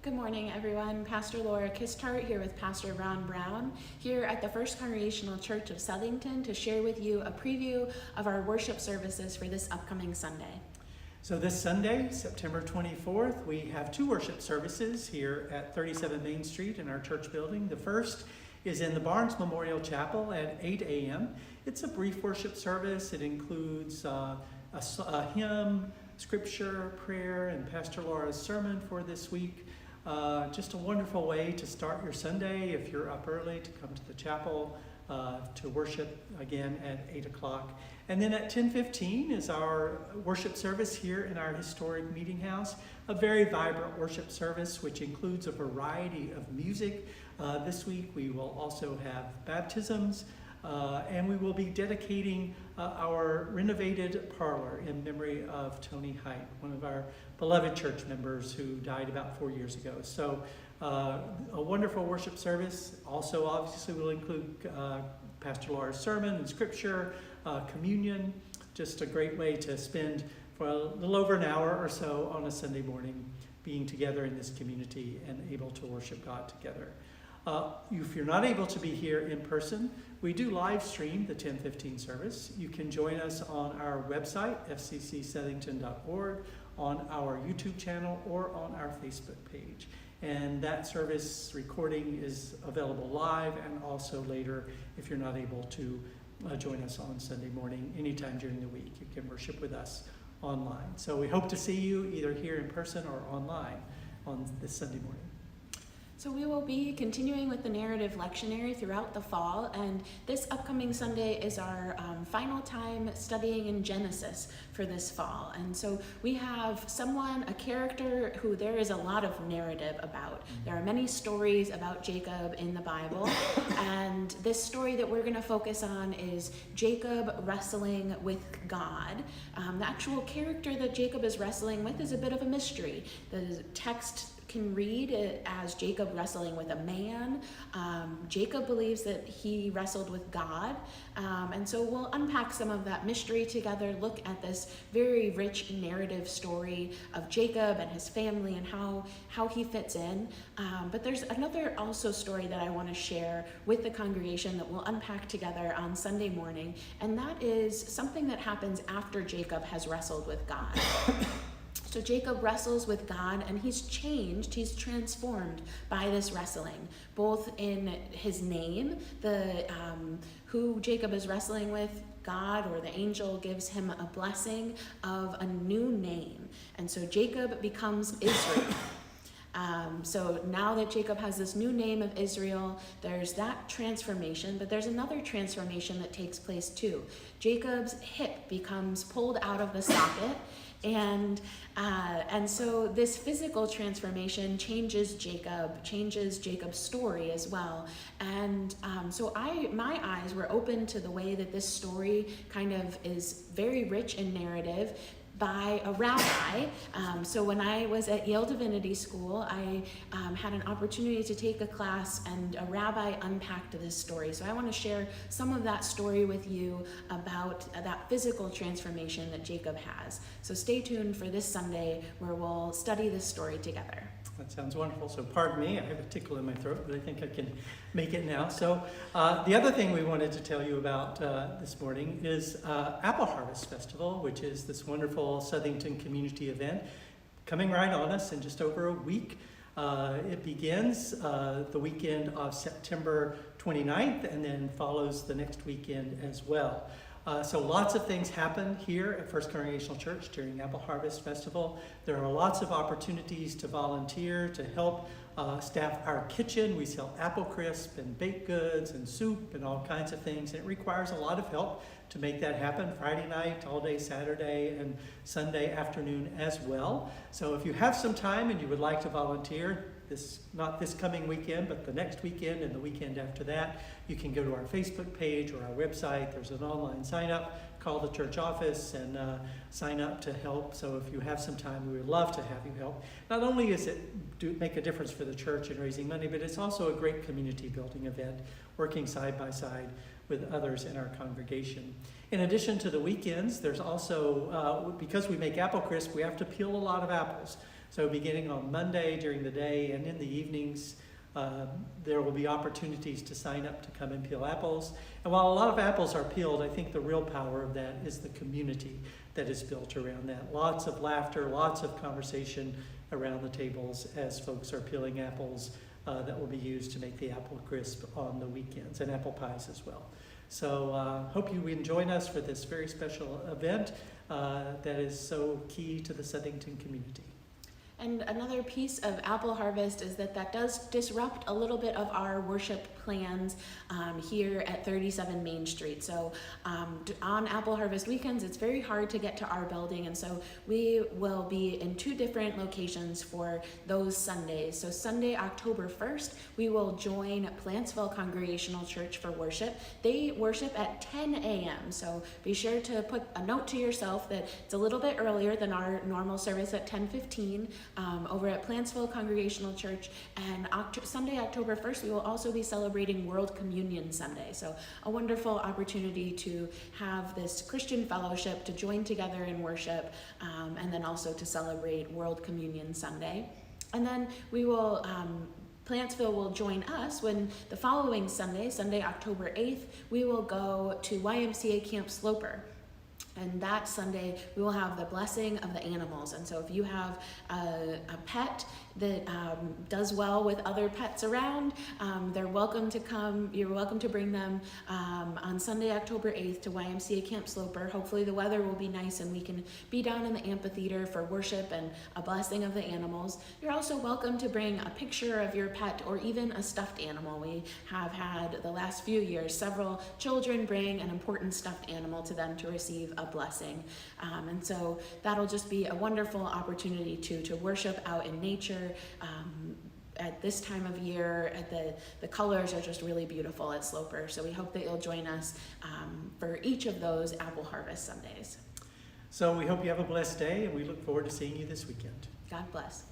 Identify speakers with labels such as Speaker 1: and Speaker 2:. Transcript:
Speaker 1: Good morning, everyone. Pastor Laura Kistart here with Pastor Ron Brown here at the First Congregational Church of Southington to share with you a preview of our worship services for this upcoming Sunday.
Speaker 2: So this Sunday, September 24th, we have two worship services here at 37 Main Street in our church building. The first is in the Barnes Memorial Chapel at 8 a.m. It's a brief worship service. It includes a hymn, scripture, prayer, and Pastor Laura's sermon for this week. Just a wonderful way to start your Sunday if you're up early to come to the chapel to worship again at 8 o'clock. And then at 10:15 is our worship service here in our historic meeting house, a very vibrant worship service which includes a variety of music. This week we will also have baptisms and we will be dedicating our renovated parlor in memory of Tony Height, one of our beloved church members who died about 4 years ago. So a wonderful worship service. Also obviously will include Pastor Laura's sermon and scripture, communion, just a great way to spend for a little over an hour or so on a Sunday morning being together in this community and able to worship God together. If you're not able to be here in person, we do live stream the 10:15 service. You can join us on our website, fccsouthington.org, on our YouTube channel, or on our Facebook page. And that service recording is available live and also later if you're not able to join us on Sunday morning anytime during the week. You can worship with us online. So we hope to see you either here in person or online on this Sunday morning.
Speaker 1: So we will be continuing with the narrative lectionary throughout the fall, and this upcoming Sunday is our final time studying in Genesis for this fall. And so we have a character who there is a lot of narrative about. There are many stories about Jacob in the Bible, and this story that we're going to focus on is Jacob wrestling with God. The actual character that Jacob is wrestling with is a bit of a mystery. The text can read it as Jacob wrestling with a man. Jacob believes that he wrestled with God. And so we'll unpack some of that mystery together, look at this very rich narrative story of Jacob and his family and how he fits in. But there's another also story that I want to share with the congregation that we'll unpack together on Sunday morning. And that is something that happens after Jacob has wrestled with God. So Jacob wrestles with God, and he's changed, he's transformed by this wrestling, both in his name, who Jacob is wrestling with. God or the angel gives him a blessing of a new name. And so Jacob becomes Israel. So now that Jacob has this new name of Israel, there's that transformation, but there's another transformation that takes place too. Jacob's hip becomes pulled out of the socket, and so this physical transformation changes Jacob's story as well. And so my eyes were open to the way that this story kind of is very rich in narrative by a rabbi. So when I was at Yale Divinity School, I had an opportunity to take a class, and a rabbi unpacked this story. So I want to share some of that story with you about that physical transformation that Jacob has. So stay tuned for this Sunday where we'll study this story together.
Speaker 2: That sounds wonderful. So pardon me, I have a tickle in my throat, but I think I can make it now. So the other thing we wanted to tell you about this morning is Apple Harvest Festival, which is this wonderful Southington community event coming right on us in just over a week. It begins the weekend of September 29th and then follows the next weekend as well. So lots of things happen here at First Congregational Church during Apple Harvest Festival. There are lots of opportunities to volunteer, to help staff our kitchen. We sell apple crisp and baked goods and soup and all kinds of things. And it requires a lot of help to make that happen Friday night, all day Saturday, and Sunday afternoon as well. So if you have some time and you would like to volunteer, not this coming weekend, but the next weekend and the weekend after that, you can go to our Facebook page or our website. There's an online sign up. Call the church office and sign up to help. So if you have some time, we would love to have you help. Not only is it make a difference for the church in raising money, but it's also a great community building event, working side by side with others in our congregation. In addition to the weekends, there's also, because we make apple crisp, we have to peel a lot of apples. So beginning on Monday during the day and in the evenings, there will be opportunities to sign up to come and peel apples. And while a lot of apples are peeled, I think the real power of that is the community that is built around that. Lots of laughter, lots of conversation around the tables as folks are peeling apples that will be used to make the apple crisp on the weekends, and apple pies as well. So hope you can join us for this very special event that is so key to the Southington community.
Speaker 1: And another piece of Apple Harvest is that does disrupt a little bit of our worship plans here at 37 Main Street. So on Apple Harvest weekends, it's very hard to get to our building, and so we will be in 2 different locations for those Sundays. So Sunday, October 1st, we will join Plantsville Congregational Church for worship. They worship at 10 a.m., so be sure to put a note to yourself that it's a little bit earlier than our normal service at 10:15. Over at Plantsville Congregational Church. And Sunday, October 1st, we will also be celebrating World Communion Sunday. So a wonderful opportunity to have this Christian fellowship, to join together in worship, and then also to celebrate World Communion Sunday. And then we will Plantsville will join us when the following Sunday, October 8th, we will go to YMCA Camp Sloper. And that Sunday, we will have the blessing of the animals. And so if you have a pet that does well with other pets around, they're welcome to come. You're welcome to bring them on Sunday, October 8th to YMCA Camp Sloper. Hopefully the weather will be nice and we can be down in the amphitheater for worship and a blessing of the animals. You're also welcome to bring a picture of your pet or even a stuffed animal. We have had the last few years several children bring an important stuffed animal to them to receive a blessing. And so that'll just be a wonderful opportunity to worship out in nature. At this time of year, the colors are just really beautiful at Sloper. So we hope that you'll join us for each of those Apple Harvest Sundays.
Speaker 2: So we hope you have a blessed day, and we look forward to seeing you this weekend.
Speaker 1: God bless.